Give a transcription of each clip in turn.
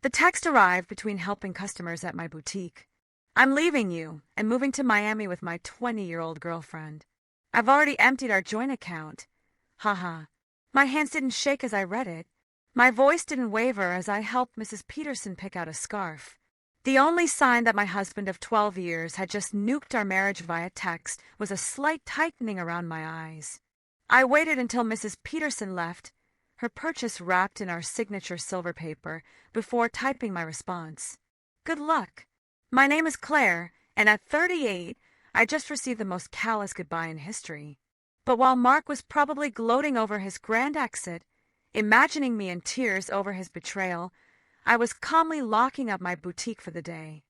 The text arrived between helping customers at my boutique. I'm leaving you and moving to Miami with my 20-year-old girlfriend. I've already emptied our joint account. Haha. My hands didn't shake as I read it. My voice didn't waver as I helped Mrs. Peterson pick out a scarf. The only sign that my husband of 12 years had just nuked our marriage via text was a slight tightening around my eyes. I waited until Mrs. Peterson left, her purchase wrapped in our signature silver paper, before typing my response. Good luck. My name is Claire, and at 38, I just received the most callous goodbye in history. But while Mark was probably gloating over his grand exit, imagining me in tears over his betrayal, I was calmly locking up my boutique for the day.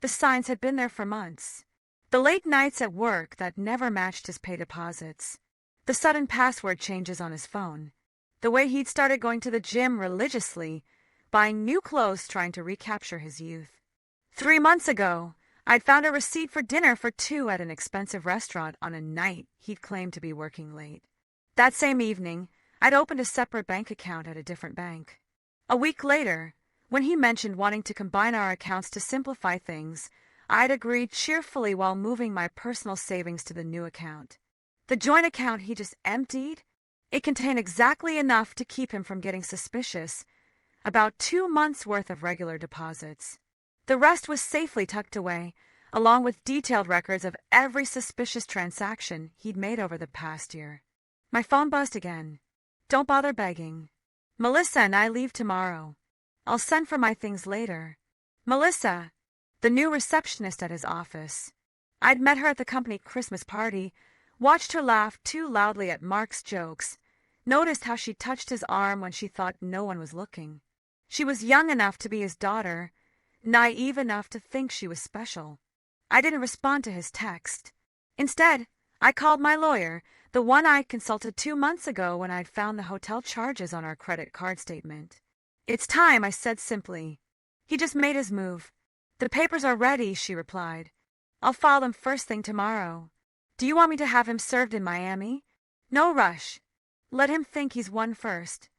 The signs had been there for months. The late nights at work that never matched his pay deposits. The sudden password changes on his phone. The way he'd started going to the gym religiously, buying new clothes trying to recapture his youth. 3 months ago, I'd found a receipt for dinner for 2 at an expensive restaurant on a night he'd claimed to be working late. That same evening, I'd opened a separate bank account at a different bank. A week later, when he mentioned wanting to combine our accounts to simplify things, I'd agreed cheerfully while moving my personal savings to the new account. The joint account he just emptied, it contained exactly enough to keep him from getting suspicious, about 2 months' worth of regular deposits. The rest was safely tucked away, along with detailed records of every suspicious transaction he'd made over the past year. My phone buzzed again. Don't bother begging. Melissa and I leave tomorrow. I'll send for my things later. Melissa, the new receptionist at his office. I'd met her at the company Christmas party, watched her laugh too loudly at Mark's jokes, noticed how she touched his arm when she thought no one was looking. She was young enough to be his daughter, naive enough to think she was special. I didn't respond to his text. Instead, I called my lawyer, the one I'd consulted 2 months ago when I'd found the hotel charges on our credit card statement. It's time, I said simply. He just made his move. The papers are ready, she replied. I'll file them first thing tomorrow. Do you want me to have him served in Miami? No rush. Let him think he's won first.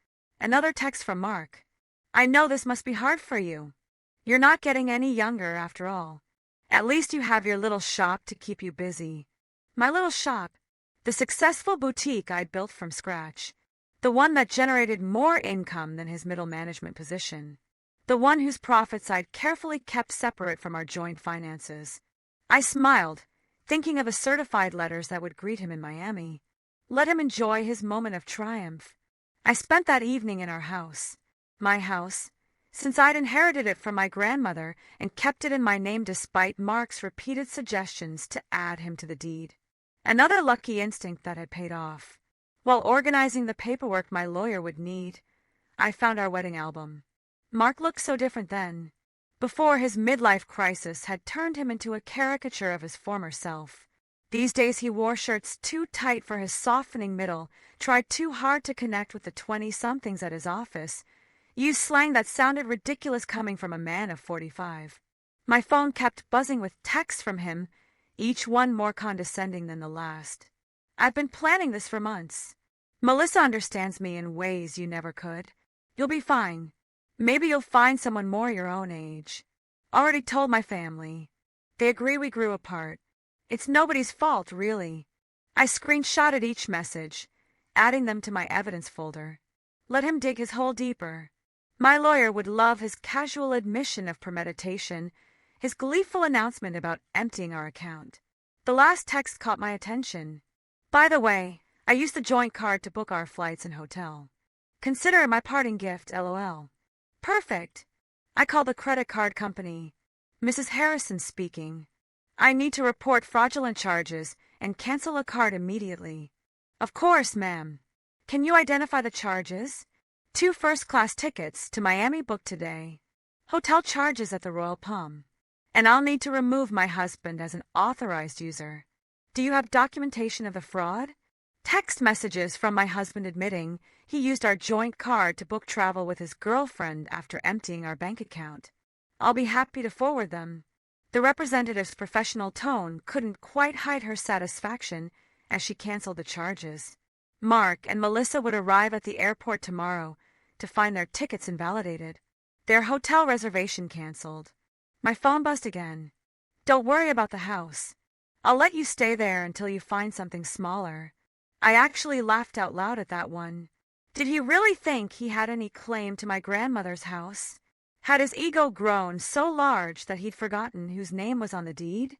Another text from Mark. I know this must be hard for you. You're not getting any younger after all. At least you have your little shop to keep you busy. My little shop, the successful boutique I'd built from scratch. The one that generated more income than his middle management position. The one whose profits I'd carefully kept separate from our joint finances. I smiled, thinking of the certified letters that would greet him in Miami. Let him enjoy his moment of triumph. I spent that evening in our house. My house, since I'd inherited it from my grandmother and kept it in my name despite Mark's repeated suggestions to add him to the deed. Another lucky instinct that had paid off. While organizing the paperwork my lawyer would need, I found our wedding album. Mark looked so different then. Before, his midlife crisis had turned him into a caricature of his former self. These days he wore shirts too tight for his softening middle, tried too hard to connect with the 20-somethings at his office, used slang that sounded ridiculous coming from a man of 45. My phone kept buzzing with texts from him, each one more condescending than the last. I've been planning this for months. Melissa understands me in ways you never could. You'll be fine. Maybe you'll find someone more your own age. Already told my family. They agree we grew apart. It's nobody's fault, really. I screenshotted each message, adding them to my evidence folder. Let him dig his hole deeper. My lawyer would love his casual admission of premeditation, his gleeful announcement about emptying our account. The last text caught my attention. By the way, I used the joint card to book our flights and hotel. Consider it my parting gift, LOL. Perfect. I called the credit card company. Mrs. Harrison speaking. I need to report fraudulent charges and cancel a card immediately. Of course, ma'am. Can you identify the charges? 2 first-class tickets to Miami booked today. Hotel charges at the Royal Palm. And I'll need to remove my husband as an authorized user. Do you have documentation of the fraud? Text messages from my husband admitting he used our joint card to book travel with his girlfriend after emptying our bank account. I'll be happy to forward them. The representative's professional tone couldn't quite hide her satisfaction as she canceled the charges. Mark and Melissa would arrive at the airport tomorrow to find their tickets invalidated. Their hotel reservation canceled. My phone buzzed again. Don't worry about the house. I'll let you stay there until you find something smaller. I actually laughed out loud at that one. Did he really think he had any claim to my grandmother's house? Had his ego grown so large that he'd forgotten whose name was on the deed?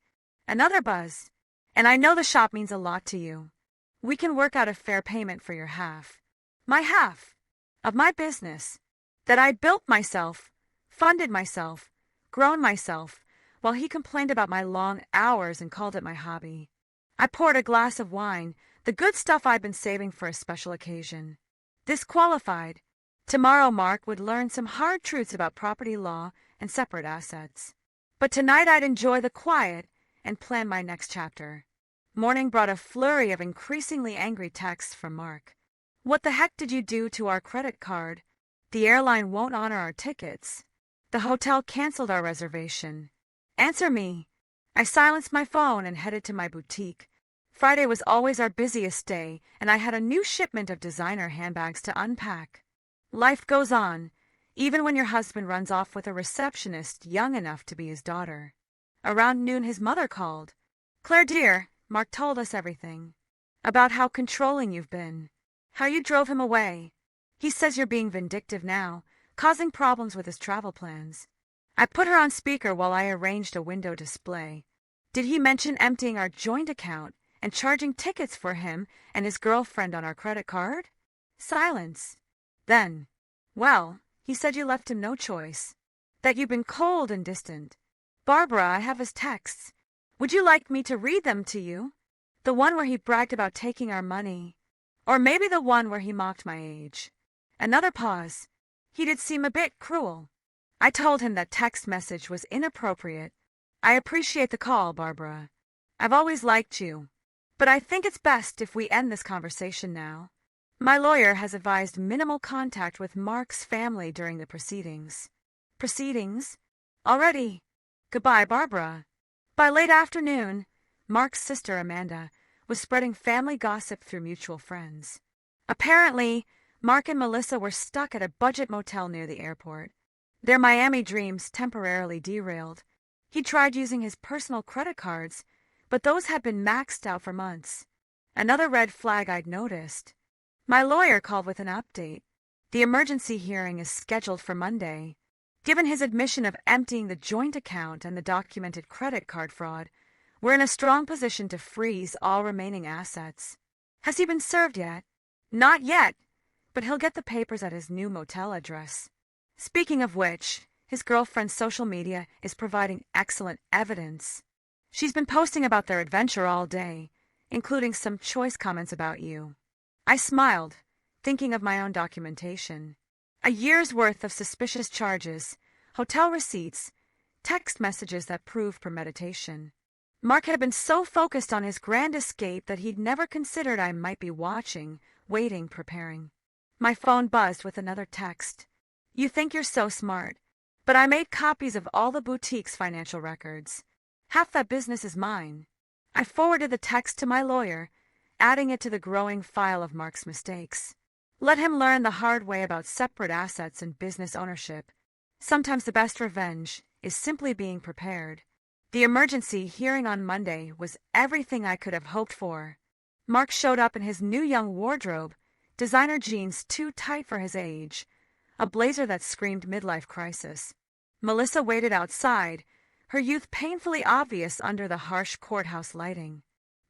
Another buzz. And I know the shop means a lot to you. We can work out a fair payment for your half. My half of my business that I built myself, funded myself, grown myself, while he complained about my long hours and called it my hobby. I poured a glass of wine, the good stuff I'd been saving for a special occasion. This qualified. Tomorrow Mark would learn some hard truths about property law and separate assets. But tonight I'd enjoy the quiet and plan my next chapter. Morning brought a flurry of increasingly angry texts from Mark. What the heck did you do to our credit card? The airline won't honor our tickets. The hotel canceled our reservation. Answer me. I silenced my phone and headed to my boutique. Friday was always our busiest day, and I had a new shipment of designer handbags to unpack. Life goes on, even when your husband runs off with a receptionist young enough to be his daughter. Around noon his mother called. Claire dear, Mark told us everything. About how controlling you've been. How you drove him away. He says you're being vindictive now, causing problems with his travel plans. I put her on speaker while I arranged a window display. Did he mention emptying our joint account and charging tickets for him and his girlfriend on our credit card? Silence. Then, well, he said you left him no choice. That you've been cold and distant. Barbara, I have his texts. Would you like me to read them to you? The one where he bragged about taking our money. Or maybe the one where he mocked my age. Another pause. He did seem a bit cruel. I told him that text message was inappropriate. I appreciate the call, Barbara. I've always liked you. But I think it's best if we end this conversation now. My lawyer has advised minimal contact with Mark's family during the proceedings. Proceedings? Already. Goodbye, Barbara. By late afternoon, Mark's sister, Amanda, was spreading family gossip through mutual friends. Apparently, Mark and Melissa were stuck at a budget motel near the airport. Their Miami dreams temporarily derailed. He tried using his personal credit cards, but those had been maxed out for months. Another red flag I'd noticed. My lawyer called with an update. The emergency hearing is scheduled for Monday. Given his admission of emptying the joint account and the documented credit card fraud, we're in a strong position to freeze all remaining assets. Has he been served yet? Not yet, but he'll get the papers at his new motel address. Speaking of which, his girlfriend's social media is providing excellent evidence. She's been posting about their adventure all day, including some choice comments about you. I smiled, thinking of my own documentation. A year's worth of suspicious charges, hotel receipts, text messages that proved premeditation. Mark had been so focused on his grand escape that he'd never considered I might be watching, waiting, preparing. My phone buzzed with another text. You think you're so smart, but I made copies of all the boutique's financial records. Half that business is mine. I forwarded the text to my lawyer, adding it to the growing file of Mark's mistakes. Let him learn the hard way about separate assets and business ownership. Sometimes the best revenge is simply being prepared. The emergency hearing on Monday was everything I could have hoped for. Mark showed up in his new young wardrobe, designer jeans too tight for his age, a blazer that screamed midlife crisis. Melissa waited outside, her youth painfully obvious under the harsh courthouse lighting.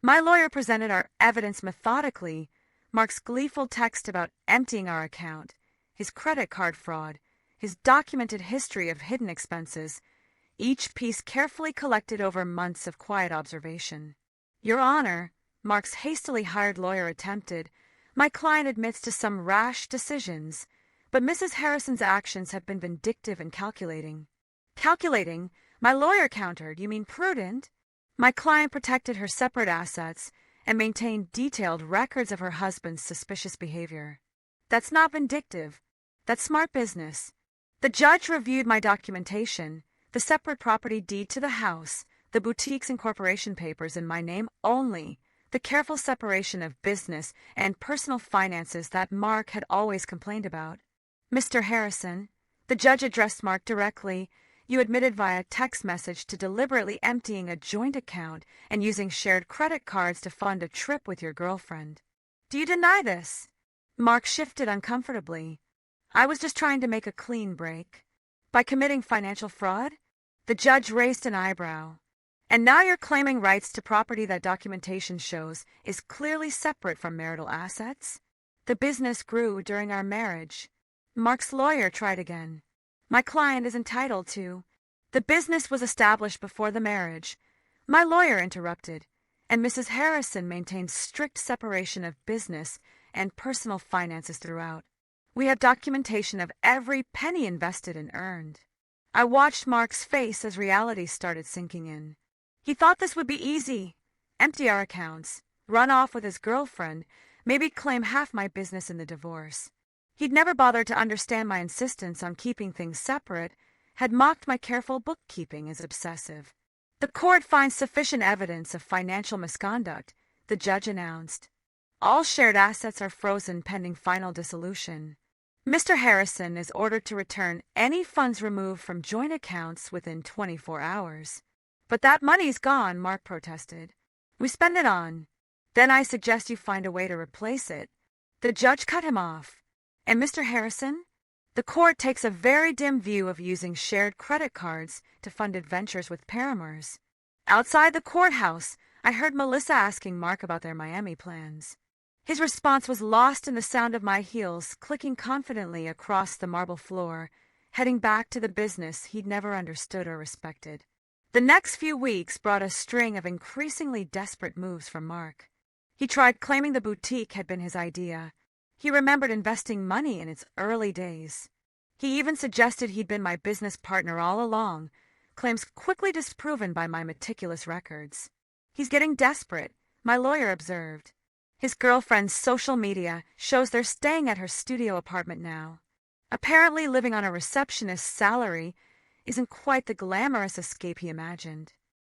My lawyer presented our evidence methodically, Mark's gleeful text about emptying our account, his credit card fraud, his documented history of hidden expenses, each piece carefully collected over months of quiet observation. Your Honor, Mark's hastily hired lawyer attempted, my client admits to some rash decisions, but Mrs. Harrison's actions have been vindictive and calculating. Calculating? My lawyer countered. You mean prudent? My client protected her separate assets and maintained detailed records of her husband's suspicious behavior. That's not vindictive. That's smart business. The judge reviewed my documentation, the separate property deed to the house, the boutique's incorporation papers in my name only, the careful separation of business and personal finances that Mark had always complained about. Mr. Harrison, The judge addressed Mark directly. You admitted via text message to deliberately emptying a joint account and using shared credit cards to fund a trip with your girlfriend. Do you deny this? Mark shifted uncomfortably. I was just trying to make a clean break. By committing financial fraud? The judge raised an eyebrow. And now you're claiming rights to property that documentation shows is clearly separate from marital assets? The business grew during our marriage. Mark's lawyer tried again. My client is entitled to. The business was established before the marriage. My lawyer interrupted, and Mrs. Harrison maintained strict separation of business and personal finances throughout. We have documentation of every penny invested and earned. I watched Mark's face as reality started sinking in. He thought this would be easy. Empty our accounts, run off with his girlfriend, maybe claim half my business in the divorce. He'd never bothered to understand my insistence on keeping things separate, had mocked my careful bookkeeping as obsessive. The court finds sufficient evidence of financial misconduct, the judge announced. All shared assets are frozen pending final dissolution. Mr. Harrison is ordered to return any funds removed from joint accounts within 24 hours. But that money's gone, Mark protested. We spend it on. Then I suggest you find a way to replace it. The judge cut him off. And Mr. Harrison? The court takes a very dim view of using shared credit cards to fund adventures with paramours. Outside the courthouse, I heard Melissa asking Mark about their Miami plans. His response was lost in the sound of my heels clicking confidently across the marble floor, heading back to the business he'd never understood or respected. The next few weeks brought a string of increasingly desperate moves from Mark. He tried claiming the boutique had been his idea. He remembered investing money in its early days. He even suggested he'd been my business partner all along, claims quickly disproven by my meticulous records. He's getting desperate, my lawyer observed. His girlfriend's social media shows they're staying at her studio apartment now. Apparently living on a receptionist's salary isn't quite the glamorous escape he imagined.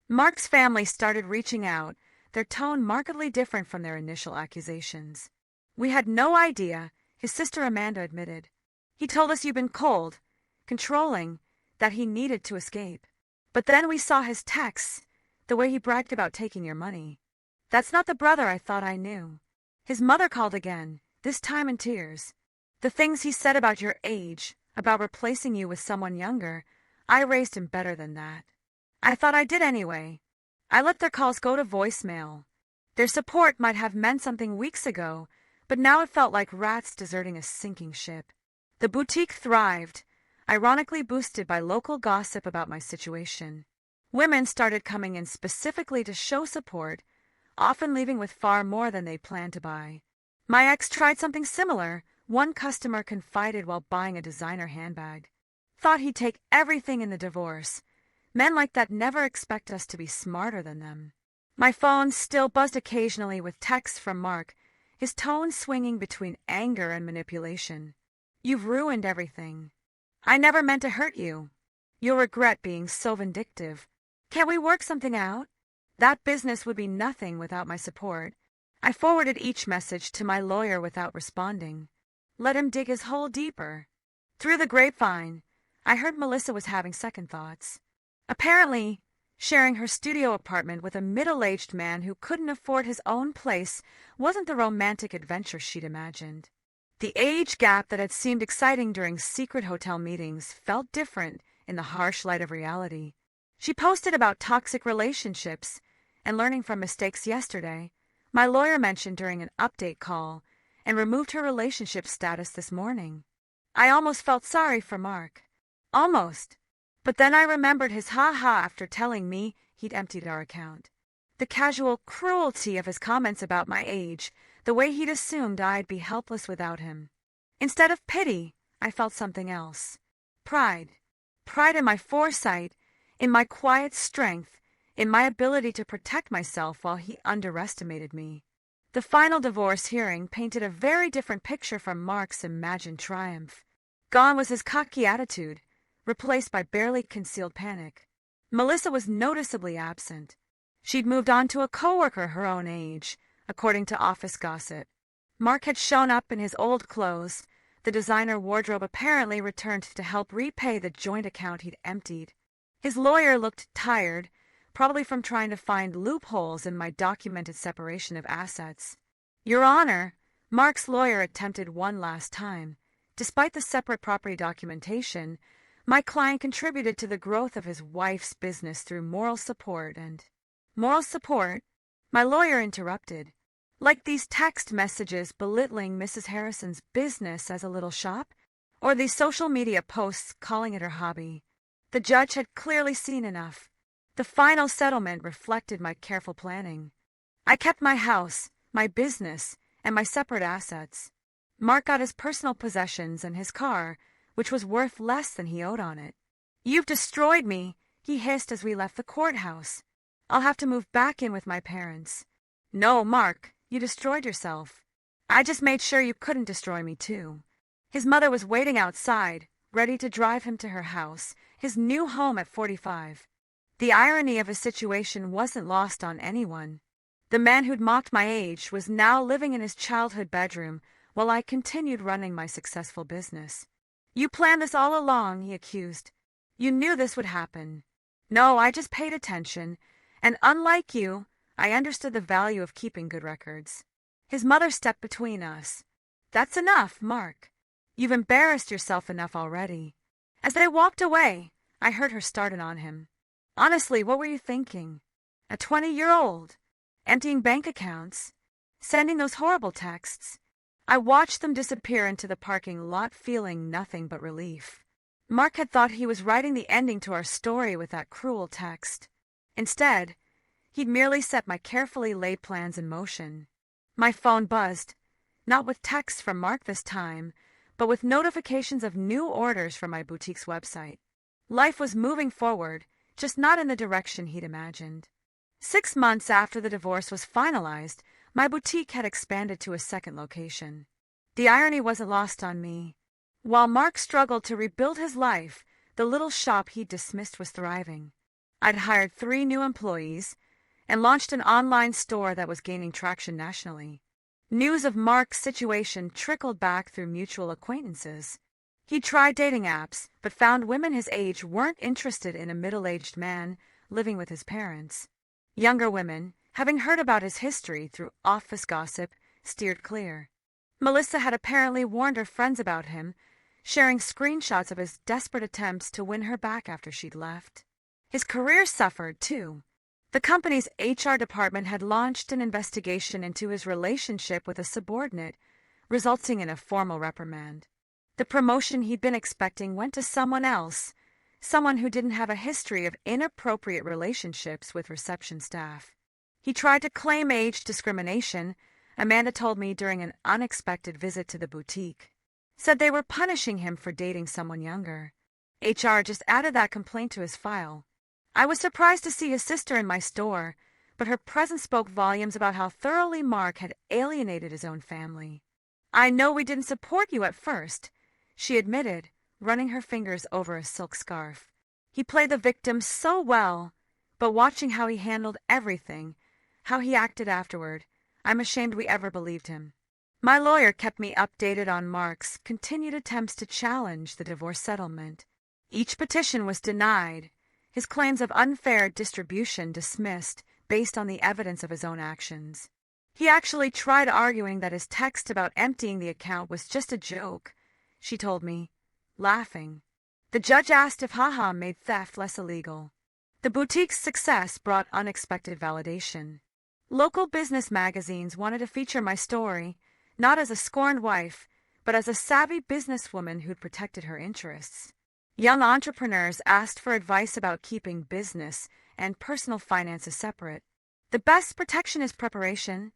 Mark's family started reaching out, their tone markedly different from their initial accusations. We had no idea, his sister Amanda admitted. He told us you'd been cold, controlling, that he needed to escape. But then we saw his texts, the way he bragged about taking your money. That's not the brother I thought I knew. His mother called again, this time in tears. The things he said about your age, about replacing you with someone younger, I raised him better than that. I thought I did anyway. I let their calls go to voicemail. Their support might have meant something weeks ago, but now it felt like rats deserting a sinking ship. The boutique thrived, ironically boosted by local gossip about my situation. Women started coming in specifically to show support, often leaving with far more than they planned to buy. My ex tried something similar. One customer confided while buying a designer handbag. Thought he'd take everything in the divorce. Men like that never expect us to be smarter than them. My phone still buzzed occasionally with texts from Mark, his tone swinging between anger and manipulation. You've ruined everything. I never meant to hurt you. You'll regret being so vindictive. Can't we work something out? That business would be nothing without my support. I forwarded each message to my lawyer without responding. Let him dig his hole deeper. Through the grapevine, I heard Melissa was having second thoughts. Apparently, sharing her studio apartment with a middle-aged man who couldn't afford his own place wasn't the romantic adventure she'd imagined. The age gap that had seemed exciting during secret hotel meetings felt different in the harsh light of reality. She posted about toxic relationships and learning from mistakes yesterday, my lawyer mentioned during an update call, and removed her relationship status this morning. I almost felt sorry for Mark. Almost. But then I remembered his ha-ha after telling me he'd emptied our account. The casual cruelty of his comments about my age, the way he'd assumed I'd be helpless without him. Instead of pity, I felt something else. Pride. Pride in my foresight, in my quiet strength, in my ability to protect myself while he underestimated me. The final divorce hearing painted a very different picture from Mark's imagined triumph. Gone was his cocky attitude, replaced by barely concealed panic. Melissa was noticeably absent. She'd moved on to a coworker her own age, according to office gossip. Mark had shown up in his old clothes, The designer wardrobe apparently returned to help repay the joint account he'd emptied. His lawyer looked tired, probably from trying to find loopholes in my documented separation of assets. Your Honor, Mark's lawyer attempted one last time. Despite the separate property documentation, my client contributed to the growth of his wife's business through moral support and... Moral support? My lawyer interrupted. Like these text messages belittling Mrs. Harrison's business as a little shop, or these social media posts calling it her hobby. The judge had clearly seen enough. The final settlement reflected my careful planning. I kept my house, my business, and my separate assets. Mark got his personal possessions and his car, which was worth less than he owed on it. You've destroyed me, he hissed as we left the courthouse. I'll have to move back in with my parents. No, Mark, you destroyed yourself. I just made sure you couldn't destroy me too. His mother was waiting outside, ready to drive him to her house, his new home at 45. The irony of his situation wasn't lost on anyone. The man who'd mocked my age was now living in his childhood bedroom while I continued running my successful business. You planned this all along, he accused. You knew this would happen. No, I just paid attention, and unlike you, I understood the value of keeping good records. His mother stepped between us. That's enough, Mark. You've embarrassed yourself enough already. As they walked away, I heard her starting on him. Honestly, what were you thinking? A 20-year-old, emptying bank accounts, sending those horrible texts. I watched them disappear into the parking lot, feeling nothing but relief. Mark had thought he was writing the ending to our story with that cruel text. Instead, he'd merely set my carefully laid plans in motion. My phone buzzed, not with texts from Mark this time, but with notifications of new orders from my boutique's website. Life was moving forward, just not in the direction he'd imagined. 6 months after the divorce was finalized, my boutique had expanded to a second location. The irony wasn't lost on me. While Mark struggled to rebuild his life, the little shop he'd dismissed was thriving. I'd hired 3 new employees and launched an online store that was gaining traction nationally. News of Mark's situation trickled back through mutual acquaintances. He tried dating apps, but found women his age weren't interested in a middle-aged man living with his parents. Younger women, having heard about his history through office gossip, steered clear. Melissa had apparently warned her friends about him, sharing screenshots of his desperate attempts to win her back after she'd left. His career suffered, too. The company's HR department had launched an investigation into his relationship with a subordinate, resulting in a formal reprimand. The promotion he'd been expecting went to someone else, someone who didn't have a history of inappropriate relationships with reception staff. He tried to claim age discrimination, Amanda told me during an unexpected visit to the boutique. Said they were punishing him for dating someone younger. HR just added that complaint to his file. I was surprised to see his sister in my store, but her presence spoke volumes about how thoroughly Mark had alienated his own family. I know we didn't support you at first, she admitted, running her fingers over a silk scarf. He played the victim so well, but watching how he handled everything, how he acted afterward, I'm ashamed we ever believed him. My lawyer kept me updated on Mark's continued attempts to challenge the divorce settlement. Each petition was denied, his claims of unfair distribution dismissed based on the evidence of his own actions. He actually tried arguing that his text about emptying the account was just a joke, she told me, laughing. The judge asked if haha made theft less illegal. The boutique's success brought unexpected validation. Local business magazines wanted to feature my story, not as a scorned wife, but as a savvy businesswoman who'd protected her interests. Young entrepreneurs asked for advice about keeping business and personal finances separate. The best protection is preparation,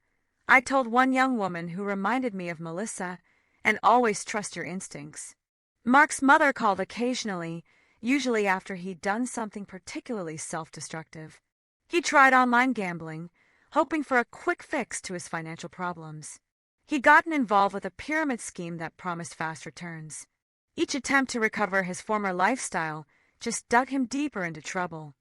I told one young woman who reminded me of Melissa, and always trust your instincts. Mark's mother called occasionally, usually after he'd done something particularly self-destructive. He tried online gambling, hoping for a quick fix to his financial problems. He'd gotten involved with a pyramid scheme that promised fast returns. Each attempt to recover his former lifestyle just dug him deeper into trouble.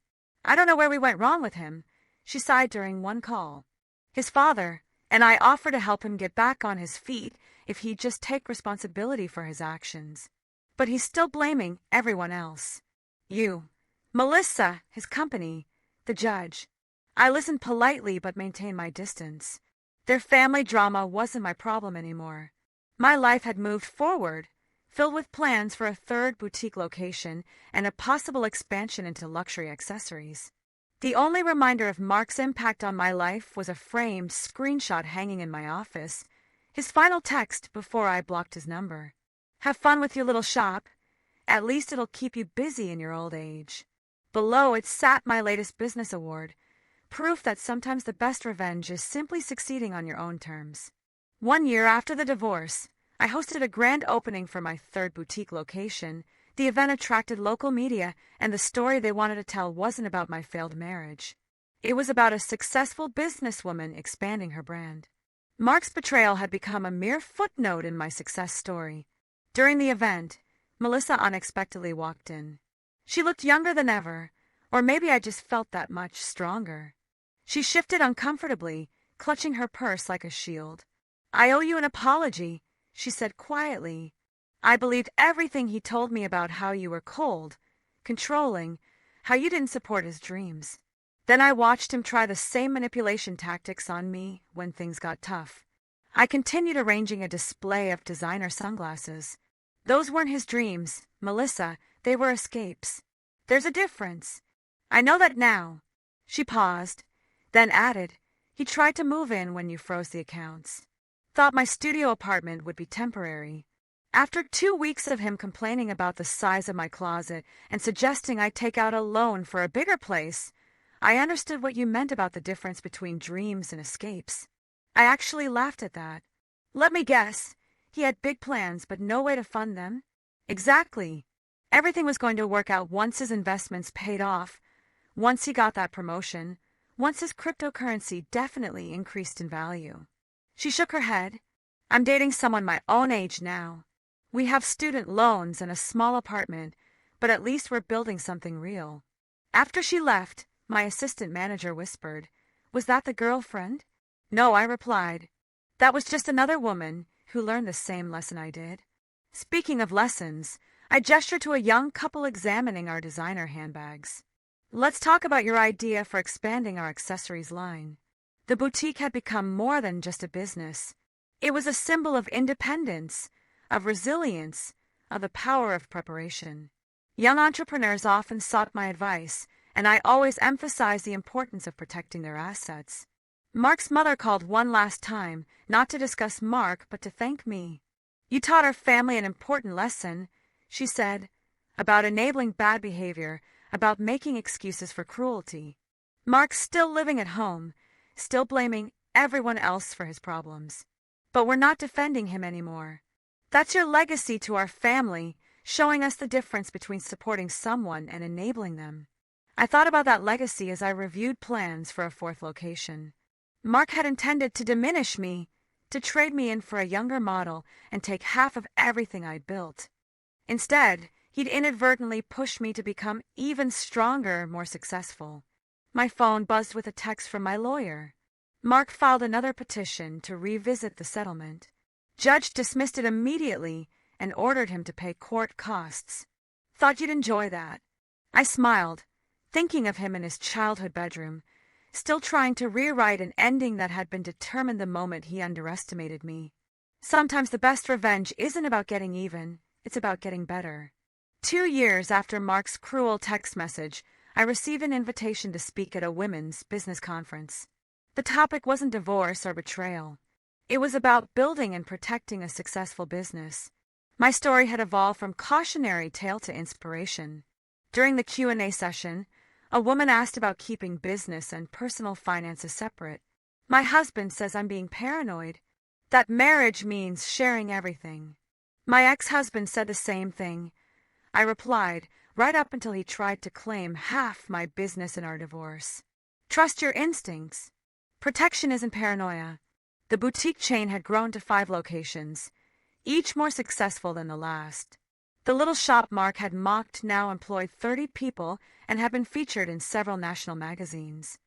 I don't know where we went wrong with him, she sighed during one call. His father and I offered to help him get back on his feet if he'd just take responsibility for his actions. But he's still blaming everyone else. You, Melissa, his company, the judge. I listened politely but maintained my distance. Their family drama wasn't my problem anymore. My life had moved forward, filled with plans for a third boutique location and a possible expansion into luxury accessories. The only reminder of Mark's impact on my life was a framed screenshot hanging in my office, his final text before I blocked his number. Have fun with your little shop. At least it'll keep you busy in your old age. Below it sat my latest business award, proof that sometimes the best revenge is simply succeeding on your own terms. 1 year after the divorce, I hosted a grand opening for my third boutique location. The event attracted local media, and the story they wanted to tell wasn't about my failed marriage. It was about a successful businesswoman expanding her brand. Mark's betrayal had become a mere footnote in my success story. During the event, Melissa unexpectedly walked in. She looked younger than ever, or maybe I just felt that much stronger. She shifted uncomfortably, clutching her purse like a shield. I owe you an apology, she said quietly. I believed everything he told me about how you were cold, controlling, how you didn't support his dreams. Then I watched him try the same manipulation tactics on me when things got tough. I continued arranging a display of designer sunglasses. Those weren't his dreams, Melissa, they were escapes. There's a difference. I know that now. She paused, then added, he tried to move in when you froze the accounts. Thought my studio apartment would be temporary. After 2 weeks of him complaining about the size of my closet and suggesting I take out a loan for a bigger place, I understood what you meant about the difference between dreams and escapes. I actually laughed at that. Let me guess, he had big plans but no way to fund them? Exactly. Everything was going to work out once his investments paid off, once he got that promotion, once his cryptocurrency definitely increased in value. She shook her head. I'm dating someone my own age now. We have student loans and a small apartment, but at least we're building something real. After she left, my assistant manager whispered, Was that the girlfriend? No, I replied. That was just another woman who learned the same lesson I did. Speaking of lessons, I gestured to a young couple examining our designer handbags. Let's talk about your idea for expanding our accessories line. The boutique had become more than just a business. It was a symbol of independence, of resilience, of the power of preparation. Young entrepreneurs often sought my advice, and I always emphasized the importance of protecting their assets. Mark's mother called one last time, not to discuss Mark, but to thank me. You taught our family an important lesson, she said, about enabling bad behavior, about making excuses for cruelty. Mark's still living at home, still blaming everyone else for his problems. But we're not defending him anymore. That's your legacy to our family, showing us the difference between supporting someone and enabling them. I thought about that legacy as I reviewed plans for a fourth location. Mark had intended to diminish me, to trade me in for a younger model and take half of everything I'd built. Instead, he'd inadvertently pushed me to become even stronger, more successful. My phone buzzed with a text from my lawyer. Mark filed another petition to revisit the settlement. Judge dismissed it immediately and ordered him to pay court costs. Thought you'd enjoy that. I smiled, thinking of him in his childhood bedroom, still trying to rewrite an ending that had been determined the moment he underestimated me. Sometimes the best revenge isn't about getting even, it's about getting better. 2 years after Mark's cruel text message, I received an invitation to speak at a women's business conference. The topic wasn't divorce or betrayal. It was about building and protecting a successful business. My story had evolved from cautionary tale to inspiration. During the Q&A session, a woman asked about keeping business and personal finances separate. My husband says I'm being paranoid, that marriage means sharing everything. My ex-husband said the same thing. I replied, right up until he tried to claim half my business in our divorce. Trust your instincts. Protection isn't paranoia. The boutique chain had grown to 5 locations, each more successful than the last. The little shop Mark had mocked now employed 30 people and had been featured in several national magazines.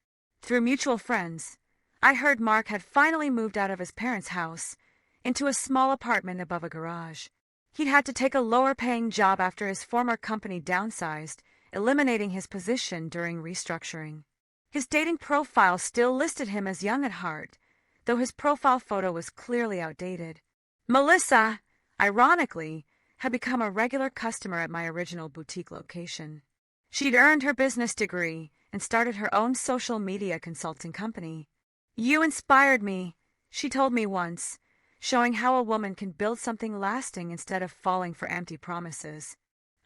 Through mutual friends, I heard Mark had finally moved out of his parents' house, into a small apartment above a garage. He'd had to take a lower-paying job after his former company downsized, eliminating his position during restructuring. His dating profile still listed him as young at heart, though his profile photo was clearly outdated. Melissa, ironically, had become a regular customer at my original boutique location. She'd earned her business degree and started her own social media consulting company. "You inspired me," she told me once, showing how a woman can build something lasting instead of falling for empty promises.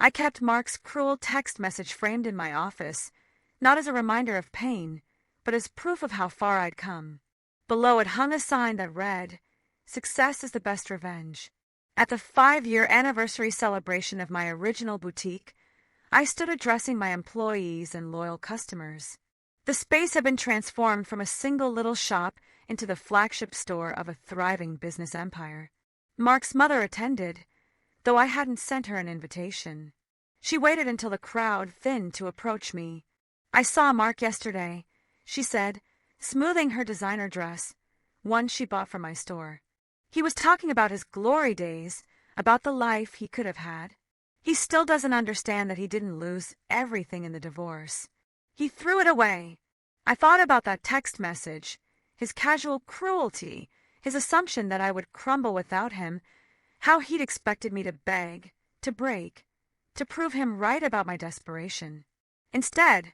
I kept Mark's cruel text message framed in my office, not as a reminder of pain, but as proof of how far I'd come. Below it hung a sign that read, "Success is the best revenge." At the 5-year anniversary celebration of my original boutique, I stood addressing my employees and loyal customers. The space had been transformed from a single little shop into the flagship store of a thriving business empire. Mark's mother attended, though I hadn't sent her an invitation. She waited until the crowd thinned to approach me. "I saw Mark yesterday," she said, smoothing her designer dress, one she bought from my store. "He was talking about his glory days, about the life he could have had. He still doesn't understand that he didn't lose everything in the divorce. He threw it away." I thought about that text message, his casual cruelty, his assumption that I would crumble without him, how he'd expected me to beg, to break, to prove him right about my desperation. Instead,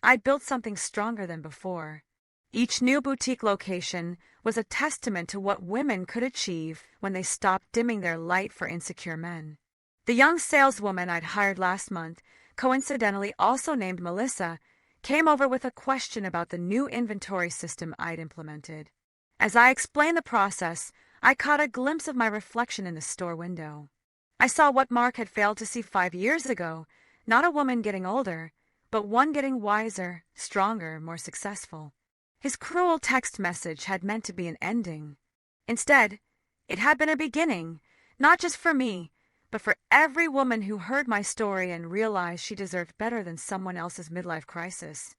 I'd built something stronger than before. Each new boutique location was a testament to what women could achieve when they stopped dimming their light for insecure men. The young saleswoman I'd hired last month, coincidentally also named Melissa, came over with a question about the new inventory system I'd implemented. As I explained the process, I caught a glimpse of my reflection in the store window. I saw what Mark had failed to see 5 years ago, not a woman getting older, but one getting wiser, stronger, more successful. His cruel text message had meant to be an ending. Instead, it had been a beginning, not just for me, but for every woman who heard my story and realized she deserved better than someone else's midlife crisis.